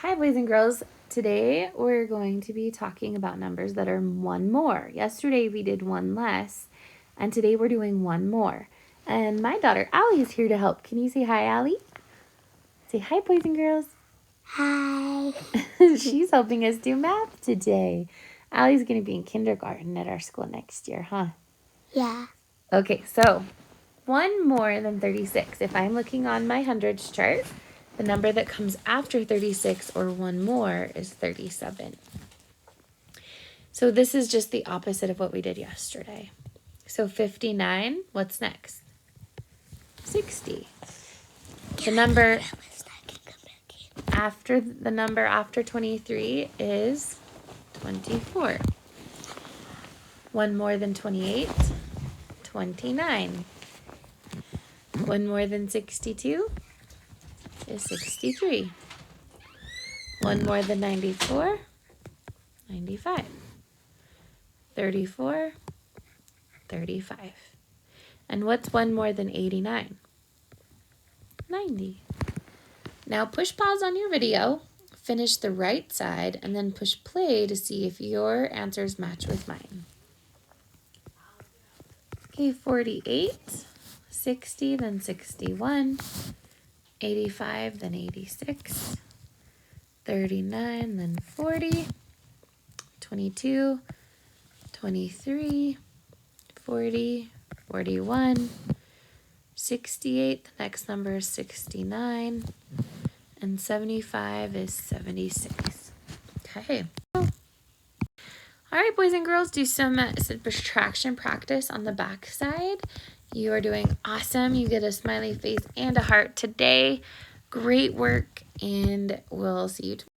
Hi, boys and girls. Today we're going to be talking about numbers that are one more. Yesterday we did one less, and today we're doing one more. And my daughter Allie is here to help. Can you say hi, Allie? Say hi, boys and girls. Hi. She's helping us do math today. Allie's going to be in kindergarten at our school next year, huh? Yeah. Okay, so one more than 36. If I'm looking on my hundreds chart, the number that comes after 36 or one more is 37. So this is just the opposite of what we did yesterday. So 59, what's next? 60. The number after 23 is 24. One more than 28, 29. One more than 62 is 63. One more than 94, 95. 34, 35. And what's one more than 89? 90. Now push pause on your video, finish the right side, and then push play to see if your answers match with mine. Okay, 48, 60, then 61, 85, then 86, 39, then 40, 22, 23, 40, 41, 68, the next number is 69, and 75 is 76. Okay. All right, boys and girls, do some subtraction practice on the back side. You are doing awesome. You get a smiley face and a heart today. Great work, and we'll see you tomorrow.